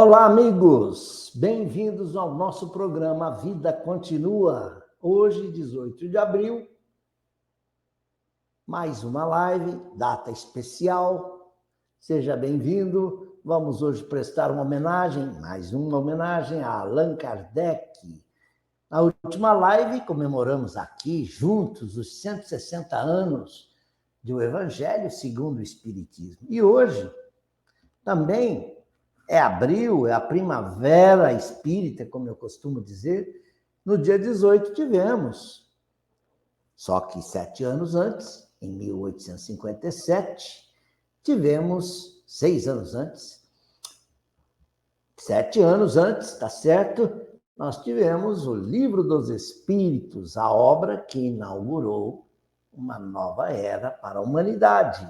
Olá, amigos! Bem-vindos ao nosso programa A Vida Continua. Hoje, 18 de abril, mais uma live, data especial. Seja bem-vindo. Vamos hoje prestar uma homenagem, mais uma homenagem a Allan Kardec. Na última live, comemoramos aqui, juntos, os 160 anos do Evangelho segundo o Espiritismo. E hoje, também, é abril, é a primavera espírita, como eu costumo dizer. No dia 18 tivemos, só que 7 anos antes, em 1857, tivemos, 6 anos antes, 7 anos antes, tá certo? Nós tivemos o Livro dos Espíritos, a obra que inaugurou uma nova era para a humanidade.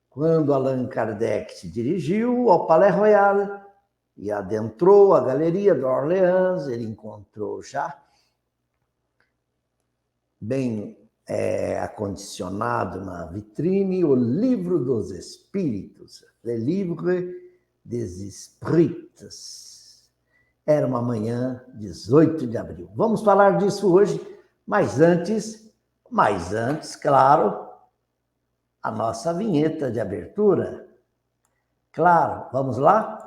Quando Allan Kardec se dirigiu ao Palais Royal e adentrou a galeria de Orleans, ele encontrou já bem acondicionado na vitrine o Livro dos Espíritos, Le Livre des Esprits. Era uma manhã, 18 de abril. Vamos falar disso hoje, mas antes, claro, a nossa vinheta de abertura. Claro, vamos lá?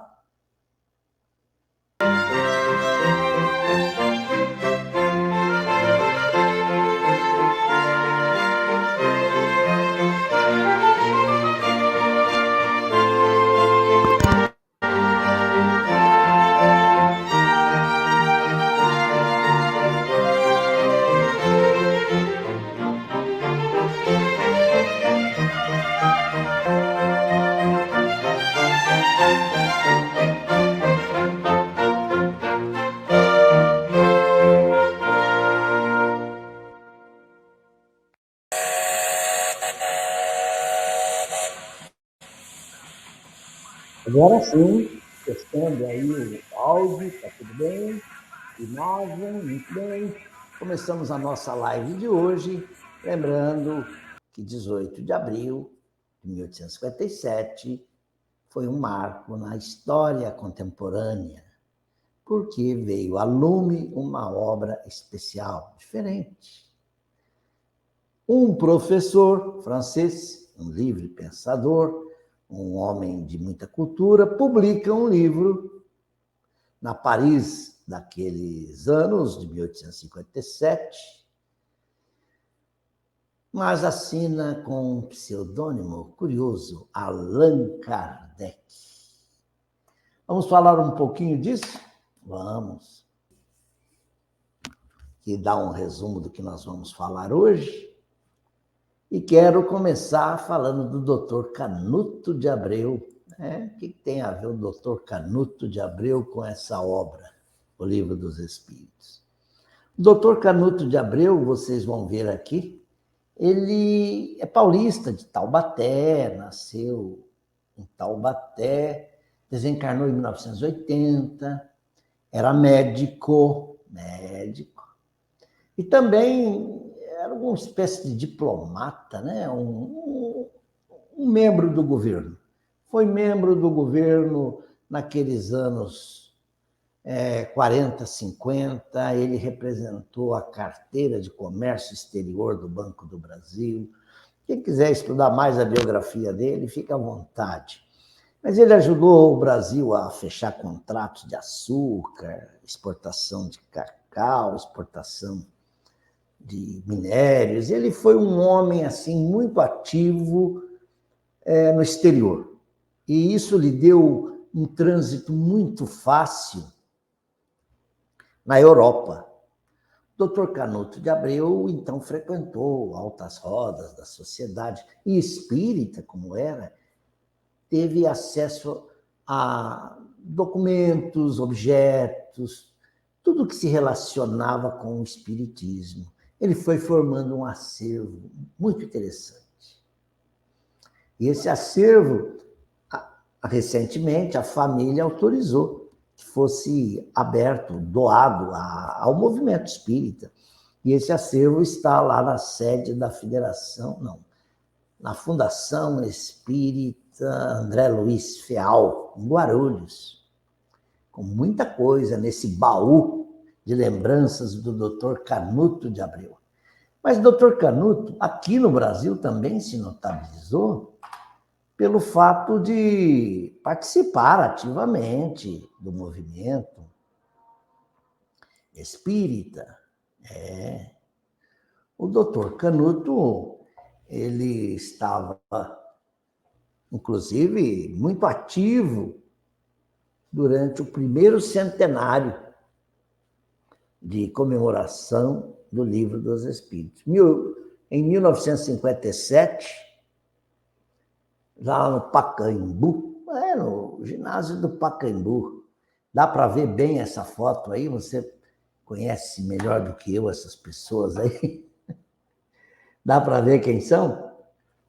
Agora sim, testando aí o áudio, está tudo bem? Imagem, muito bem. Começamos a nossa live de hoje, lembrando que 18 de abril de 1857 foi um marco na história contemporânea, porque veio a lume uma obra especial, diferente. Um professor francês, um livre pensador, um homem de muita cultura, publica um livro na Paris daqueles anos, de 1857, mas assina com um pseudônimo curioso, Allan Kardec. Vamos falar um pouquinho disso? Vamos. Que dá um resumo do que nós vamos falar hoje. E quero começar falando do Dr. Canuto de Abreu. O que tem a ver o Dr. Canuto de Abreu com essa obra, o Livro dos Espíritos? O Dr. Canuto de Abreu, vocês vão ver aqui, ele é paulista de Taubaté, nasceu em Taubaté, desencarnou em 1980, era médico, e também era uma espécie de diplomata, né? um membro do governo. Foi membro do governo naqueles anos 40, 50, ele representou a carteira de comércio exterior do Banco do Brasil. Quem quiser estudar mais a biografia dele, fica à vontade. Mas ele ajudou o Brasil a fechar contratos de açúcar, exportação de cacau, exportação de minérios. Ele foi um homem assim muito ativo no exterior. E isso lhe deu um trânsito muito fácil na Europa. Dr. Canuto de Abreu, então, frequentou altas rodas da sociedade e espírita, como era, teve acesso a documentos, objetos, tudo que se relacionava com o espiritismo. Ele foi formando um acervo muito interessante. E esse acervo, recentemente, a família autorizou que fosse aberto, doado ao movimento espírita. E esse acervo está lá na sede da Federação, na Fundação Espírita André Luiz Feal, em Guarulhos. com muita coisa nesse baú de lembranças do Dr. Canuto de Abreu. Mas o Dr. Canuto, aqui no Brasil, também se notabilizou pelo fato de participar ativamente do movimento espírita. O Dr. Canuto, ele estava, inclusive, muito ativo durante o primeiro centenário de comemoração do Livro dos Espíritos. Em 1957, lá no Pacaembu, no ginásio do Pacaembu, dá para ver bem essa foto aí, você conhece melhor do que eu essas pessoas aí. Dá para ver quem são?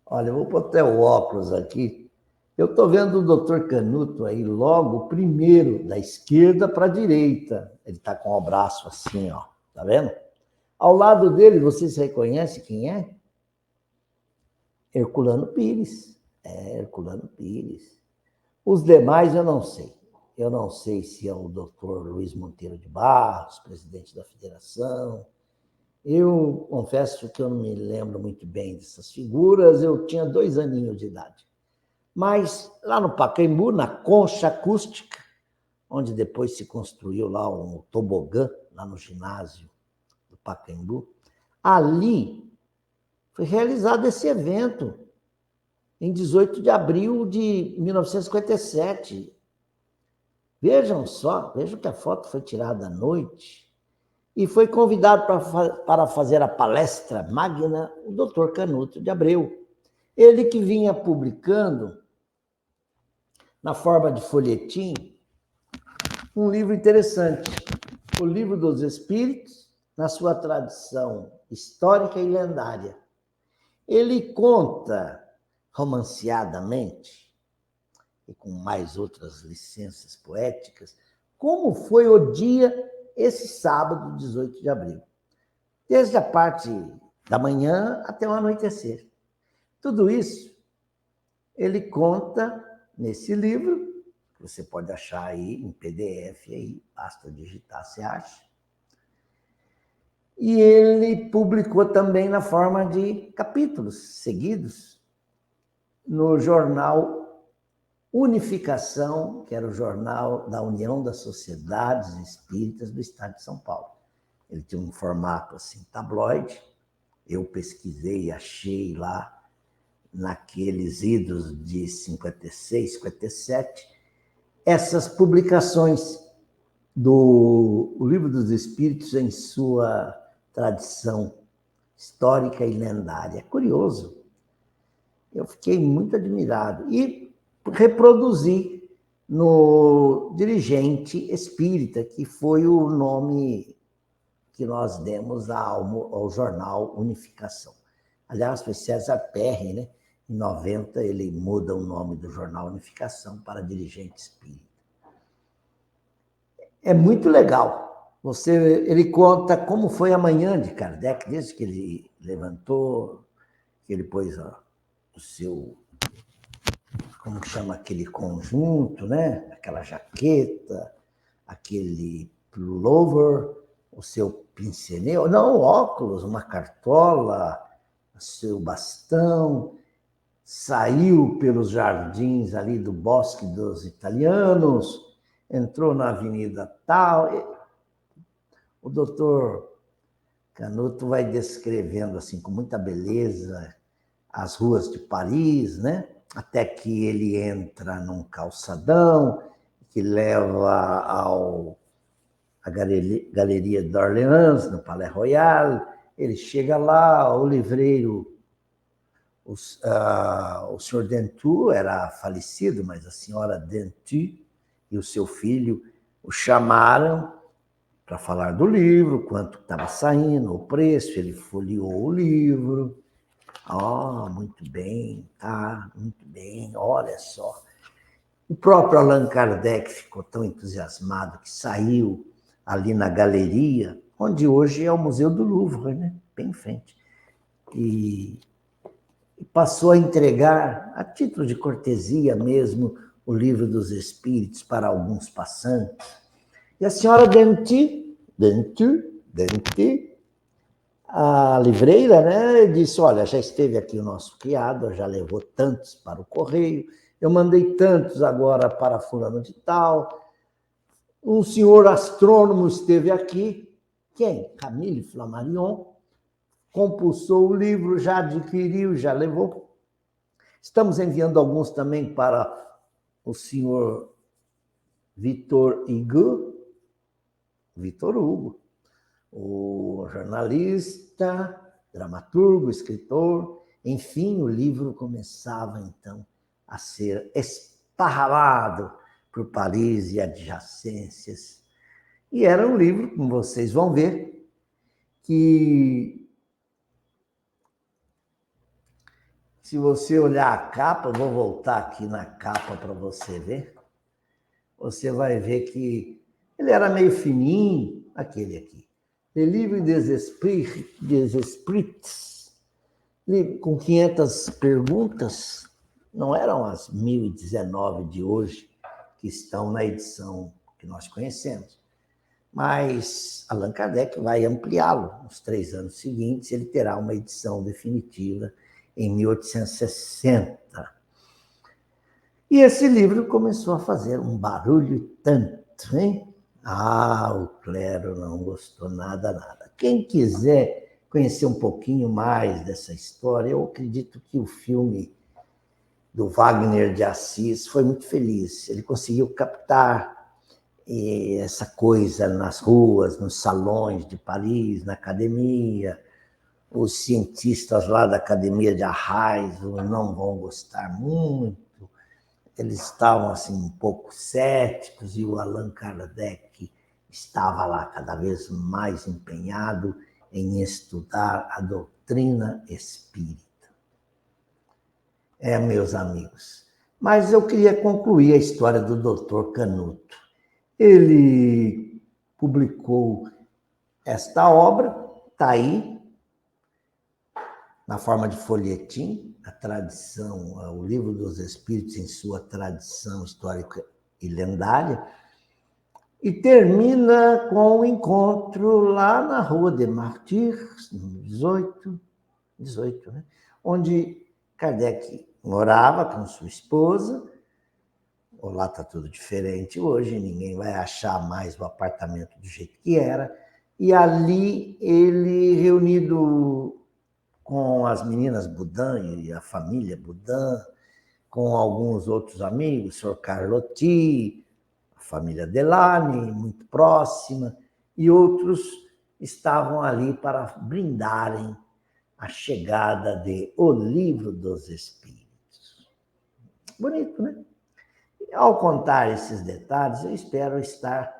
Olha, eu vou pôr até o óculos aqui. Eu estou vendo o Dr. Canuto aí, logo primeiro, da esquerda para a direita. Ele está com o braço assim, ó. Tá vendo? Ao lado dele, você se reconhece quem é? Herculano Pires. Herculano Pires. Os demais eu não sei. Eu não sei se é o Dr. Luiz Monteiro de Barros, presidente da federação. Eu confesso que eu não me lembro muito bem dessas figuras. Eu tinha 2 aninhos de idade. Mas lá no Pacaembu, na concha acústica, onde depois se construiu lá um tobogã, lá no ginásio do Pacaembu, ali foi realizado esse evento, em 18 de abril de 1957. Vejam só, vejam que a foto foi tirada à noite, e foi convidado para fazer a palestra magna o Dr. Canuto de Abreu. Ele que vinha publicando, na forma de folhetim, um livro interessante, O Livro dos Espíritos, na sua tradição histórica e lendária. Ele conta, romanceadamente, e com mais outras licenças poéticas, como foi o dia, esse sábado, 18 de abril. Desde a parte da manhã até o anoitecer. Tudo isso ele conta nesse livro, que você pode achar aí em PDF, aí, basta digitar, você acha. E ele publicou também na forma de capítulos seguidos no jornal Unificação, que era o jornal da União das Sociedades Espíritas do Estado de São Paulo. Ele tinha um formato assim, tabloide. Eu pesquisei e achei lá, naqueles idos de 56, 57, essas publicações do Livro dos Espíritos em sua tradição histórica e lendária. Curioso. Eu fiquei muito admirado. E reproduzi no Dirigente Espírita, que foi o nome que nós demos ao jornal Unificação. Aliás, foi César Perry, né? Em 90, ele muda o nome do jornal Unificação para Dirigente Espírita. É muito legal. Ele conta como foi a manhã de Kardec, desde que ele levantou, que ele pôs o seu, como chama aquele conjunto, né? Aquela jaqueta, aquele pullover, o seu pinceneu, não, óculos, uma cartola, o seu bastão, saiu pelos jardins ali do Bosque dos Italianos, entrou na avenida tal. O doutor Canuto vai descrevendo assim com muita beleza as ruas de Paris, né? Até que ele entra num calçadão que leva à Galeria d'Orléans, no Palais Royal. Ele chega lá, o livreiro, o senhor Dentu era falecido, mas a senhora Dentu e o seu filho o chamaram para falar do livro, quanto estava saindo, o preço. Ele folheou o livro. Muito bem, tá, muito bem, olha só. O próprio Allan Kardec ficou tão entusiasmado que saiu ali na galeria, onde hoje é o Museu do Louvre, né? Bem em frente. E passou a entregar, a título de cortesia mesmo, o Livro dos Espíritos para alguns passantes. E a senhora Denti, a livreira, né, disse, olha, já esteve aqui o nosso criado, já levou tantos para o correio, eu mandei tantos agora para fulano de tal, um senhor astrônomo esteve aqui, quem? Camille Flammarion, compulsou o livro, já adquiriu, já levou. Estamos enviando alguns também para o senhor Victor Hugo, o jornalista, dramaturgo, escritor. Enfim, o livro começava, então, a ser esparramado por Paris e adjacências. E era um livro, como vocês vão ver, que, se você olhar a capa, vou voltar aqui na capa para você ver, você vai ver que ele era meio fininho, aquele aqui. Le Livre des Esprits, com 500 perguntas, não eram as 1019 de hoje, que estão na edição que nós conhecemos. Mas Allan Kardec vai ampliá-lo. Nos 3 anos seguintes, ele terá uma edição definitiva em 1860. E esse livro começou a fazer um barulho tanto, hein? O clero não gostou nada. Quem quiser conhecer um pouquinho mais dessa história, eu acredito que o filme do Wagner de Assis foi muito feliz. Ele conseguiu captar essa coisa nas ruas, nos salões de Paris, na academia. Os cientistas lá da academia de Arraes não vão gostar muito. Eles estavam assim, um pouco céticos, e o Allan Kardec estava lá cada vez mais empenhado em estudar a doutrina espírita. Meus amigos, mas eu queria concluir a história do Dr. Canuto. Ele publicou esta obra, está aí, na forma de folhetim, a tradição, o Livro dos Espíritos em sua tradição histórica e lendária, e termina com o encontro lá na Rua des Martyrs, no 18, né? Onde Kardec morava com sua esposa. Lá está tudo diferente hoje, ninguém vai achar mais o apartamento do jeito que era. E ali ele, reunido com as meninas Boudin e a família Boudin, com alguns outros amigos, o Sr. Carlotti, a família Delany, muito próxima, e outros estavam ali para brindarem a chegada de O Livro dos Espíritos. Bonito, né? Ao contar esses detalhes, eu espero estar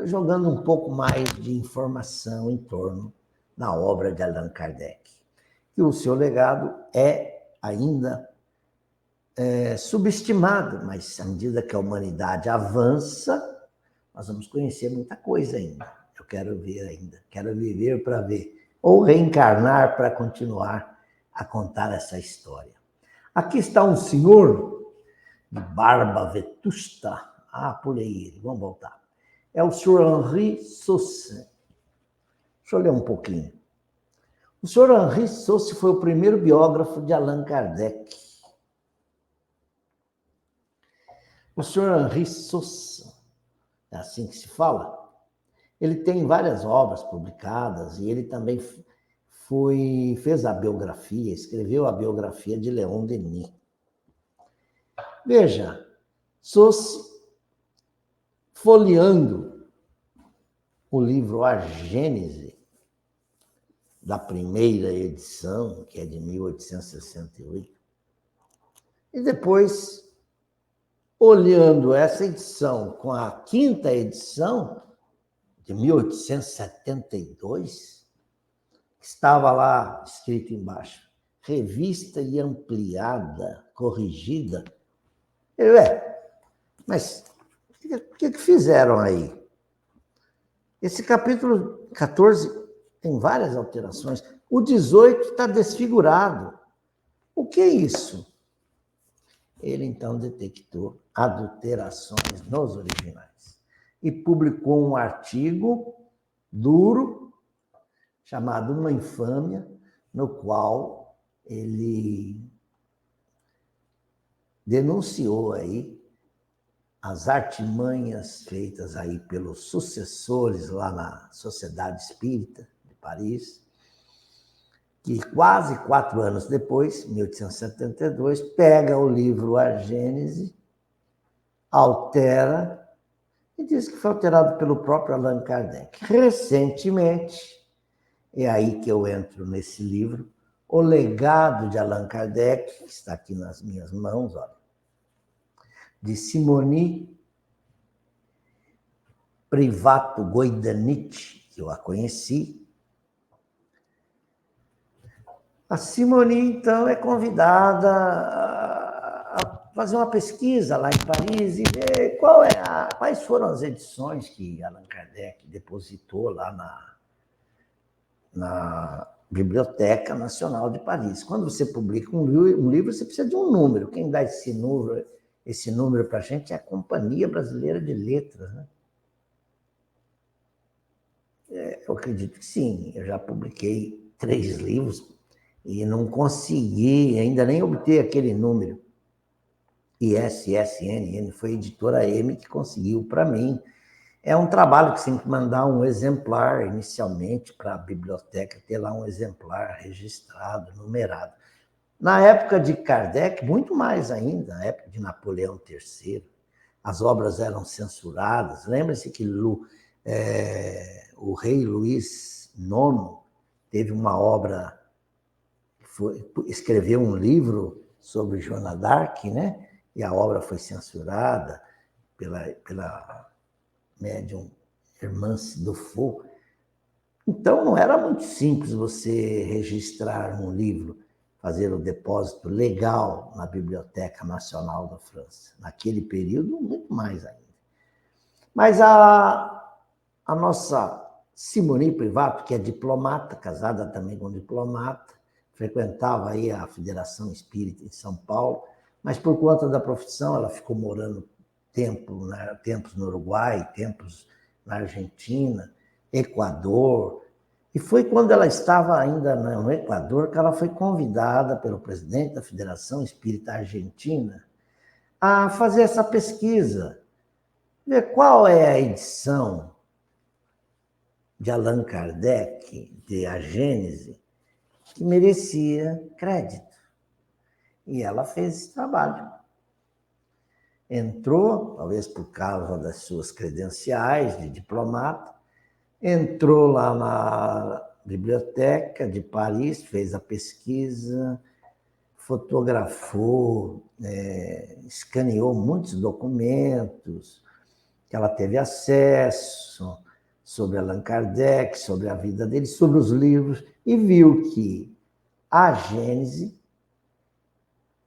jogando um pouco mais de informação em torno da obra de Allan Kardec. E o seu legado é ainda subestimado, mas à medida que a humanidade avança, nós vamos conhecer muita coisa ainda. Eu quero ver ainda, quero viver para ver, ou reencarnar para continuar a contar essa história. Aqui está um senhor de barba vetusta. Pulei ele, vamos voltar. É o Sr. Henri Saussure. Deixa eu ler um pouquinho. O Sr. Henri Saussure foi o primeiro biógrafo de Allan Kardec. O Sr. Henri Saussure, é assim que se fala, ele tem várias obras publicadas e ele também fez a biografia, escreveu a biografia de Leon Denis. Veja, Saussure, folheando o livro A Gênese, da primeira edição, que é de 1868, e depois, olhando essa edição com a quinta edição, de 1872, estava lá escrito embaixo, revista e ampliada, corrigida. Mas o que fizeram aí? Esse capítulo 14 tem várias alterações. O 18 está desfigurado. O que é isso? Ele, então, detectou adulterações nos originais. e publicou um artigo duro, chamado Uma Infâmia, no qual ele denunciou aí as artimanhas feitas aí pelos sucessores lá na Sociedade Espírita de Paris, que quase 4 anos depois, 1872, pega o livro A Gênese, altera e diz que foi alterado pelo próprio Allan Kardec. Recentemente, é aí que eu entro nesse livro, O Legado de Allan Kardec, que está aqui nas minhas mãos, olha, de Simone Privato Goidanit, que eu a conheci. A Simone, então, é convidada a fazer uma pesquisa lá em Paris e ver quais foram as edições que Allan Kardec depositou lá na Biblioteca Nacional de Paris. Quando você publica um livro, você precisa de um número. Quem dá esse número para a gente é a Companhia Brasileira de Letras, né? Eu acredito que sim. Eu já publiquei 3 livros e não consegui ainda nem obter aquele número. ISSN, foi a editora M que conseguiu para mim. É um trabalho que você tem que mandar um exemplar inicialmente para a biblioteca, ter lá um exemplar registrado, numerado. Na época de Kardec, muito mais ainda, na época de Napoleão III, as obras eram censuradas. Lembra-se que o rei Luís IX teve uma obra, escreveu um livro sobre Joana d'Arc, né? E a obra foi censurada pela médium Hermance Dufour. Então, não era muito simples você registrar um livro, fazer o depósito legal na Biblioteca Nacional da França. Naquele período, muito mais ainda. Mas a nossa Simone Privato, que é diplomata, casada também com um diplomata, frequentava aí a Federação Espírita em São Paulo, mas por conta da profissão ela ficou morando tempos no Uruguai, tempos na Argentina, Equador. E foi quando ela estava ainda no Equador que ela foi convidada pelo presidente da Federação Espírita Argentina a fazer essa pesquisa, ver qual é a edição de Allan Kardec, de A Gênese, que merecia crédito. E ela fez esse trabalho. Entrou, talvez por causa das suas credenciais de diplomata, entrou lá na Biblioteca de Paris, fez a pesquisa, fotografou, escaneou muitos documentos que ela teve acesso sobre Allan Kardec, sobre a vida dele, sobre os livros, e viu que a Gênese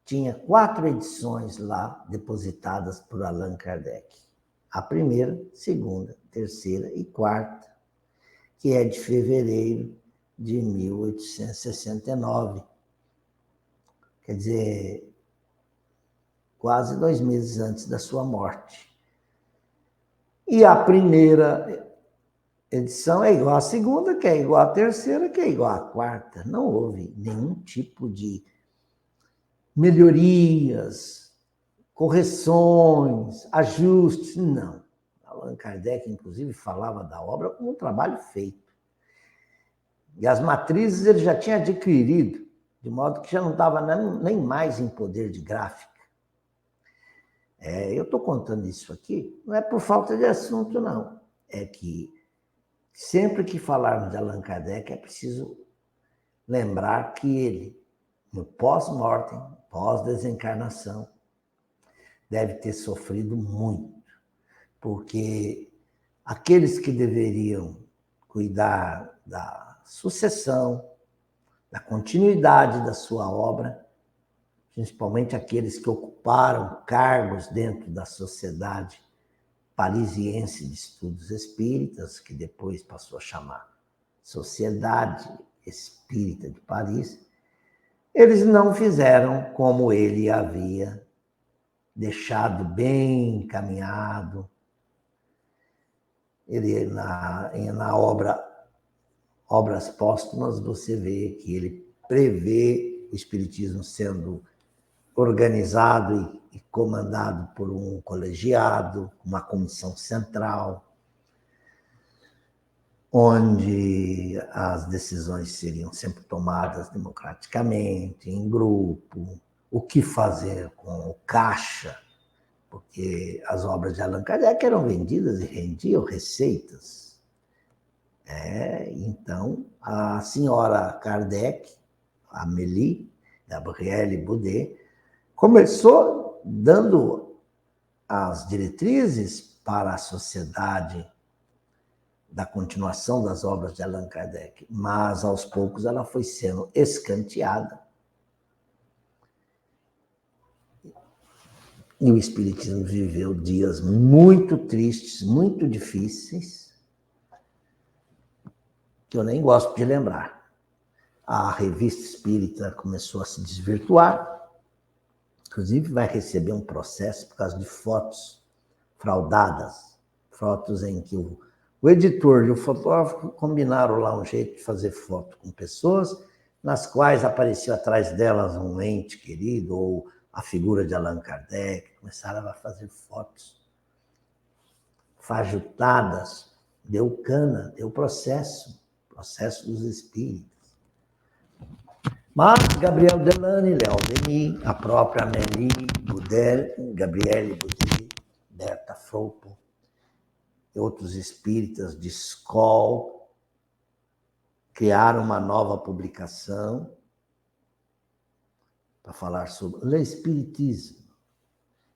tinha 4 edições lá depositadas por Allan Kardec. A primeira, segunda, terceira e quarta, que é de fevereiro de 1869. Quer dizer, quase 2 meses antes da sua morte. E a primeira edição é igual à segunda, que é igual à terceira, que é igual à quarta. Não houve nenhum tipo de melhorias, correções, ajustes, não. Allan Kardec, inclusive, falava da obra como um trabalho feito. E as matrizes ele já tinha adquirido, de modo que já não estava nem mais em poder de gráfica. Eu estou contando isso aqui, não é por falta de assunto, não. É que sempre que falarmos de Allan Kardec, é preciso lembrar que ele, no pós-mortem, pós-desencarnação, deve ter sofrido muito, porque aqueles que deveriam cuidar da sucessão, da continuidade da sua obra, principalmente aqueles que ocuparam cargos dentro da Sociedade Parisiense de Estudos Espíritas, que depois passou a chamar Sociedade Espírita de Paris, eles não fizeram como ele havia deixado bem encaminhado, ele na Obras Póstumas, você vê que ele prevê o Espiritismo sendo organizado e comandado por um colegiado, uma comissão central, onde as decisões seriam sempre tomadas democraticamente, em grupo, o que fazer com o caixa, porque as obras de Allan Kardec eram vendidas e rendiam receitas. Então, a senhora Kardec, Amélie Gabrielle Boudet, começou dando as diretrizes para a sociedade da continuação das obras de Allan Kardec, mas aos poucos ela foi sendo escanteada. E o Espiritismo viveu dias muito tristes, muito difíceis, que eu nem gosto de lembrar. A revista espírita começou a se desvirtuar, inclusive vai receber um processo por causa de fotos fraudadas, fotos em que o editor e o fotógrafo combinaram lá um jeito de fazer foto com pessoas, nas quais apareceu atrás delas um ente querido ou a figura de Allan Kardec. Começaram a fazer fotos fajutadas, deu cana, deu processo dos espíritos. Mas Gabriel Delany, Léon Denis, a própria Amélie Boudet, Gabrielle Boudet, Berta Fropo, e outros espíritas de escola criaram uma nova publicação para falar sobre o espiritismo.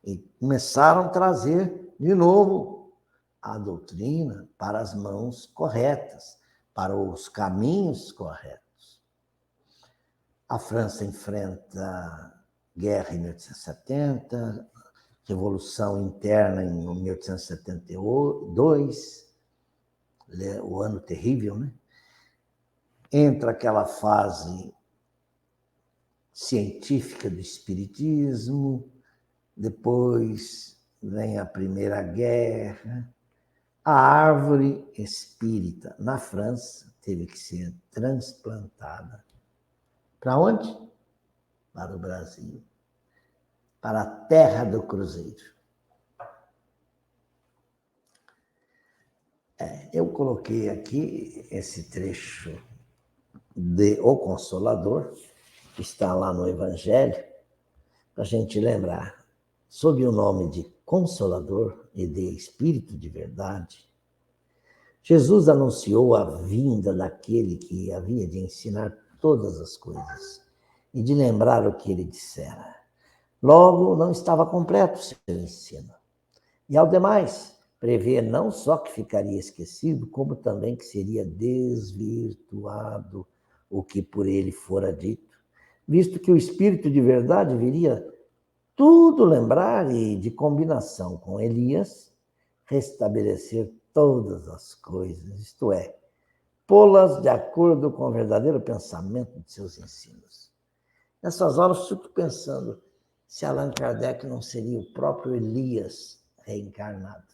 E começaram a trazer de novo a doutrina para as mãos corretas, para os caminhos corretos. A França enfrenta guerra em 1870, Revolução Interna em 1872, o ano terrível, né? Entra aquela fase científica do espiritismo, depois vem a Primeira Guerra. A árvore espírita na França teve que ser transplantada. Para onde? Para o Brasil. Para a terra do Cruzeiro. Eu coloquei aqui esse trecho de O Consolador, que está lá no Evangelho, para a gente lembrar, sob o nome de Consolador e de Espírito de Verdade, Jesus anunciou a vinda daquele que havia de ensinar todas as coisas e de lembrar o que ele dissera. Logo, não estava completo o seu ensino. E, ao demais, prevê não só que ficaria esquecido, como também que seria desvirtuado o que por ele fora dito, visto que o Espírito de Verdade viria tudo lembrar e, de combinação com Elias, restabelecer todas as coisas, isto é, pô-las de acordo com o verdadeiro pensamento de seus ensinos. Nessas horas, fico pensando se Allan Kardec não seria o próprio Elias reencarnado.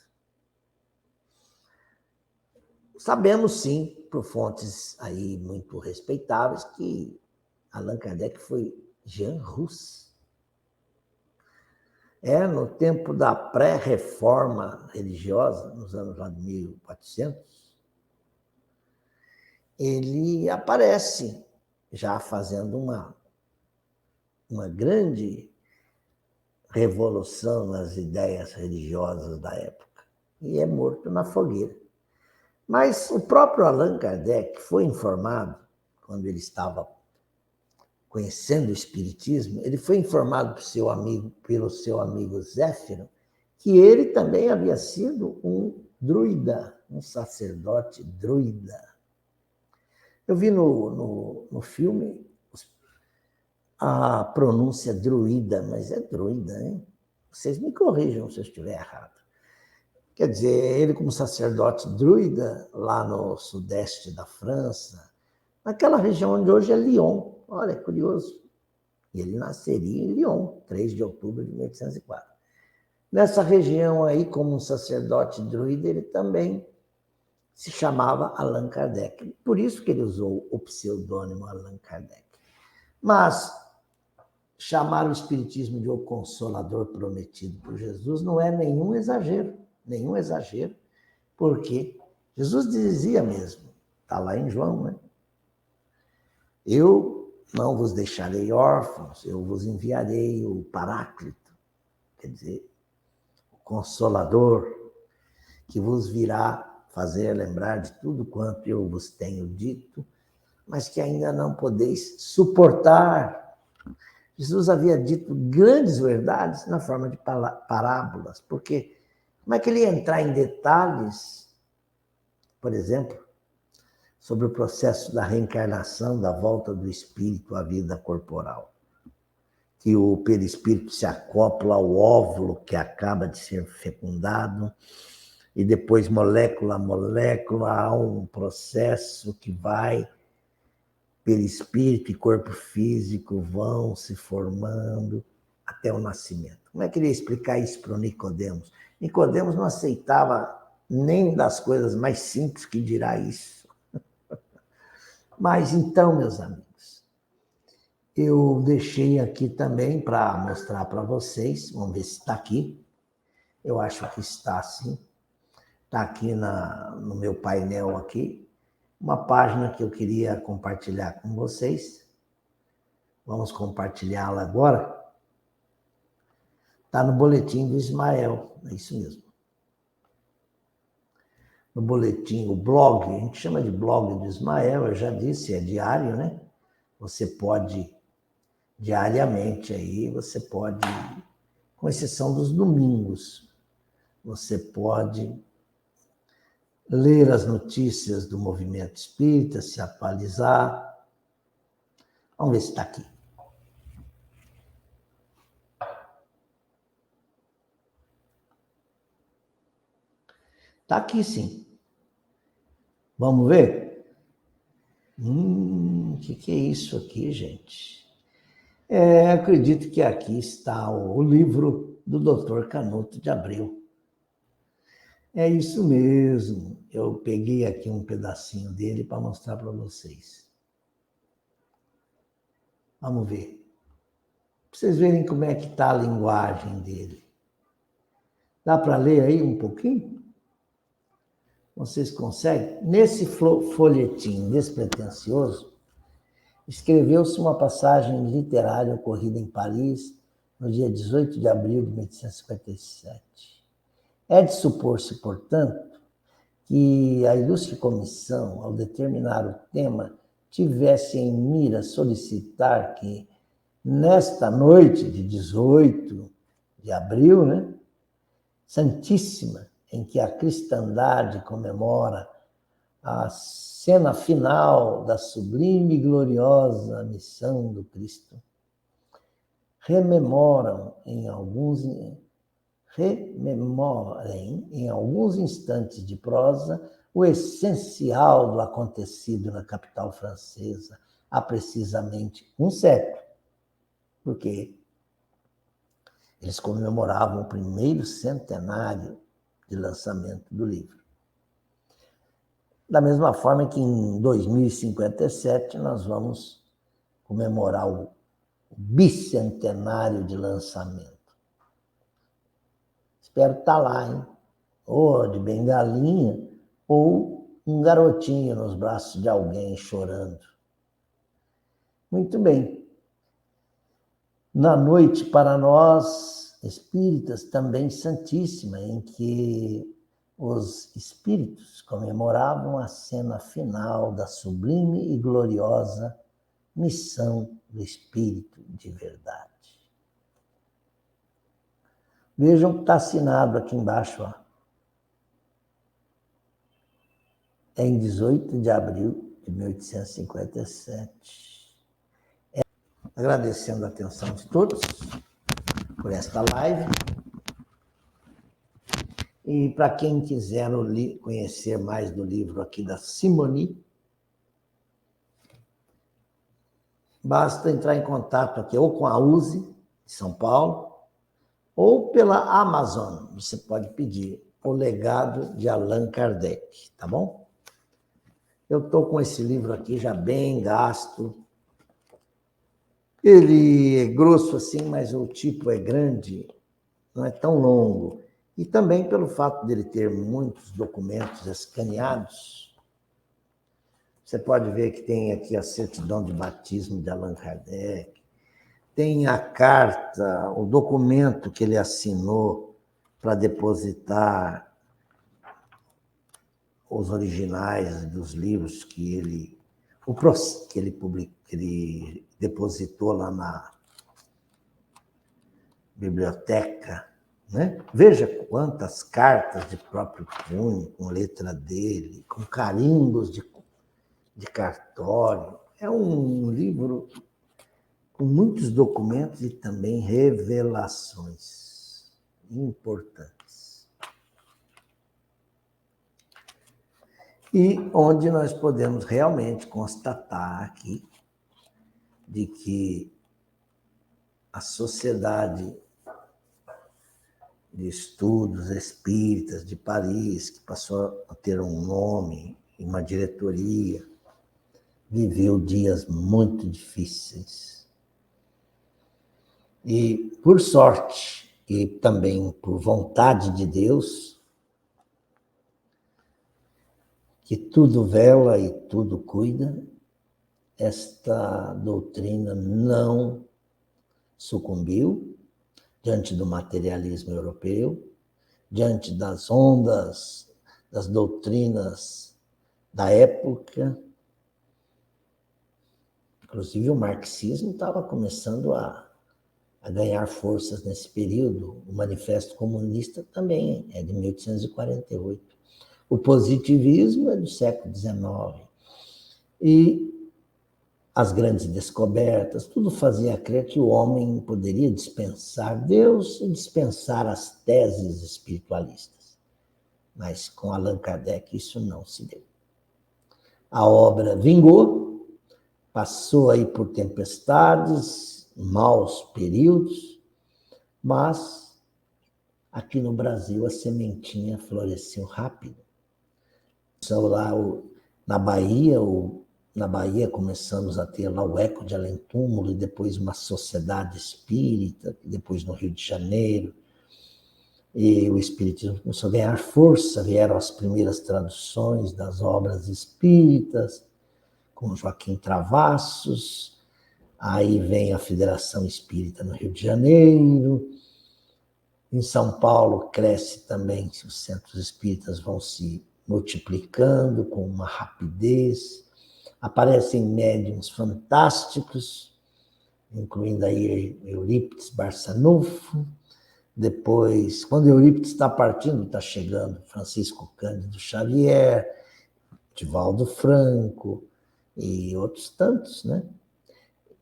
Sabemos, sim, por fontes aí muito respeitáveis, que Allan Kardec foi Jean Rus. No tempo da pré-reforma religiosa, nos anos lá de 1400, ele aparece já fazendo uma grande revolução nas ideias religiosas da época e é morto na fogueira. Mas o próprio Allan Kardec foi informado, quando ele estava conhecendo o Espiritismo, ele foi informado pelo seu amigo Zéfiro, que ele também havia sido um druida, um sacerdote druida. Eu vi no filme a pronúncia druida, mas é druida, hein? Vocês me corrijam se eu estiver errado. Quer dizer, ele como sacerdote druida, lá no sudeste da França, naquela região onde hoje é Lyon. Olha, curioso. E ele nasceria em Lyon, 3 de outubro de 1804. Nessa região aí, como um sacerdote druida, ele também se chamava Allan Kardec. Por isso que ele usou o pseudônimo Allan Kardec. Mas chamar o Espiritismo de o Consolador prometido por Jesus não é nenhum exagero, porque Jesus dizia mesmo, está lá em João, né? Eu não vos deixarei órfãos, eu vos enviarei o Paráclito, quer dizer, o Consolador, que vos virá fazer lembrar de tudo quanto eu vos tenho dito, mas que ainda não podeis suportar. Jesus havia dito grandes verdades na forma de parábolas, porque como é que ele ia entrar em detalhes, por exemplo, sobre o processo da reencarnação, da volta do espírito à vida corporal? Que o perispírito se acopla ao óvulo que acaba de ser fecundado, e depois, molécula a molécula, há um processo que vai, perispírito e corpo físico vão se formando até o nascimento. Como é que ele ia explicar isso para o Nicodemos? Nicodemos não aceitava nem das coisas mais simples, que dirá isso. Mas então, meus amigos, eu deixei aqui também para mostrar para vocês, vamos ver se está aqui. Eu acho que está sim. Está aqui no meu painel aqui, uma página que eu queria compartilhar com vocês. Vamos compartilhá-la agora. Está no boletim do Ismael, é isso mesmo. No boletim, o blog, a gente chama de blog do Ismael, eu já disse, é diário, né? Você pode, diariamente aí, você pode, com exceção dos domingos, você pode ler as notícias do movimento espírita, se atualizar. Vamos ver se está aqui. Está aqui, sim. Vamos ver? Que é isso aqui, gente? Acredito que aqui está o livro do Dr. Canuto de Abreu. É isso mesmo. Eu peguei aqui um pedacinho dele para mostrar para vocês. Vamos ver. Para vocês verem como é que está a linguagem dele. Dá para ler aí um pouquinho? Vocês conseguem? Nesse folhetim despretensioso, escreveu-se uma passagem literária ocorrida em Paris no dia 18 de abril de 1857. É de supor-se, portanto, que a ilustre comissão, ao determinar o tema, tivesse em mira solicitar que, nesta noite de 18 de abril, né, Santíssima, em que a cristandade comemora a cena final da sublime e gloriosa missão do Cristo, rememorem em alguns instantes de prosa o essencial do acontecido na capital francesa há precisamente um século, porque eles comemoravam o primeiro centenário de lançamento do livro. Da mesma forma que em 2057 nós vamos comemorar o bicentenário de lançamento. Espero estar lá, hein? Ou de bengalinha, ou um garotinho nos braços de alguém chorando. Muito bem. Na noite, para nós, espíritas, também santíssima, em que os espíritos comemoravam a cena final da sublime e gloriosa missão do Espírito de verdade. Vejam que está assinado aqui embaixo, ó. É em 18 de abril de 1857. Agradecendo a atenção de todos por esta live. E para quem quiser conhecer mais do livro aqui da Simone, basta entrar em contato aqui ou com a USE, de São Paulo, ou pela Amazon. Você pode pedir O Legado de Allan Kardec, tá bom? Eu estou com esse livro aqui já bem gasto. Ele é grosso assim, mas o tipo é grande, não é tão longo. E também pelo fato dele ter muitos documentos escaneados, você pode ver que tem aqui a certidão de batismo de Allan Kardec, tem a carta, o documento que ele assinou para depositar os originais dos livros que ele depositou lá na biblioteca, né? Veja quantas cartas de próprio punho, com letra dele, com carimbos de cartório. É um livro com muitos documentos e também revelações importantes. E onde nós podemos realmente constatar aqui de que a sociedade de estudos espíritas de Paris, que passou a ter um nome e uma diretoria, viveu dias muito difíceis. E, por sorte, e também por vontade de Deus, que tudo vela e tudo cuida, esta doutrina não sucumbiu diante do materialismo europeu, diante das ondas, das doutrinas da época. Inclusive, o marxismo estava começando a ganhar forças nesse período. O Manifesto Comunista também é de 1848. O positivismo é do século XIX. E as grandes descobertas, tudo fazia crer que o homem poderia dispensar Deus e dispensar as teses espiritualistas. Mas com Allan Kardec isso não se deu. A obra vingou, passou aí por tempestades, maus períodos, mas aqui no Brasil a sementinha floresceu rápido. Então, lá na Bahia começamos a ter lá o Eco de Além Túmulo, e depois uma sociedade espírita, depois no Rio de Janeiro, e o espiritismo começou a ganhar força, vieram as primeiras traduções das obras espíritas, com Joaquim Travassos, aí vem a Federação Espírita no Rio de Janeiro, em São Paulo cresce também, os centros espíritas vão se multiplicando com uma rapidez, aparecem médiuns fantásticos, incluindo aí Eurípides Barçanufo. Depois, quando Eurípides está partindo, está chegando Francisco Cândido Xavier, Divaldo Franco e outros tantos, né?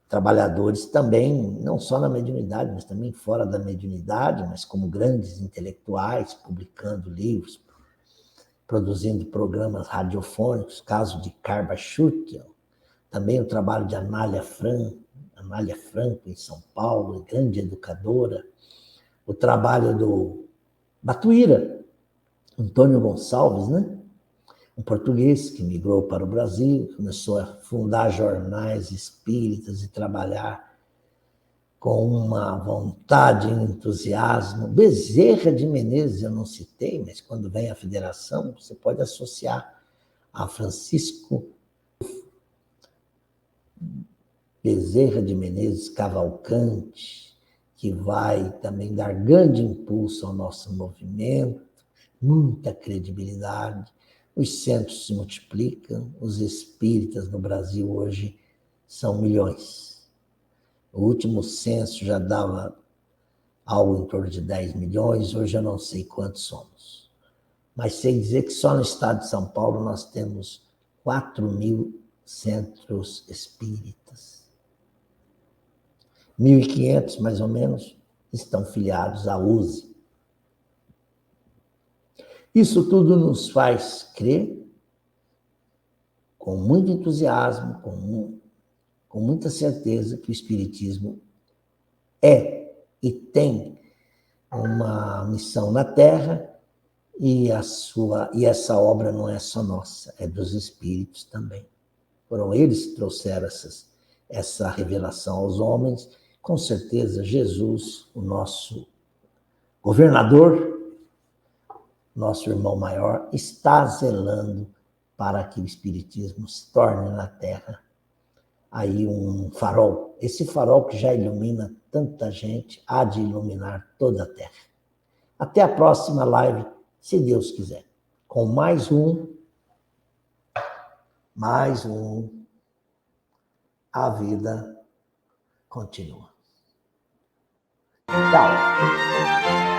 Trabalhadores também, não só na mediunidade, mas também fora da mediunidade, mas como grandes intelectuais, publicando livros, produzindo programas radiofônicos, caso de Carba Schutel, também o trabalho de Amália Franco em São Paulo, grande educadora, o trabalho do Batuíra, Antônio Gonçalves, né? Um português que migrou para o Brasil, começou a fundar jornais espíritas e trabalhar com uma vontade e um entusiasmo. Bezerra de Menezes eu não citei, mas quando vem a federação, você pode associar a Francisco Bezerra de Menezes Cavalcante, que vai também dar grande impulso ao nosso movimento, muita credibilidade. Os centros se multiplicam, os espíritas no Brasil hoje são milhões. O último censo já dava algo em torno de 10 milhões, hoje eu não sei quantos somos. Mas sei dizer que só no estado de São Paulo nós temos 4.000 centros espíritas. 1.500, mais ou menos, estão filiados à USE. Isso tudo nos faz crer, com muito entusiasmo, com muita certeza, que o Espiritismo é e tem uma missão na Terra E essa obra não é só nossa, é dos espíritos também. Foram eles que trouxeram essa revelação aos homens. Com certeza, Jesus, o nosso governador, nosso irmão maior, está zelando para que o Espiritismo se torne na Terra aí um farol. Esse farol que já ilumina tanta gente, há de iluminar toda a Terra. Até a próxima live, se Deus quiser. Com mais um, a vida continua. Tchau.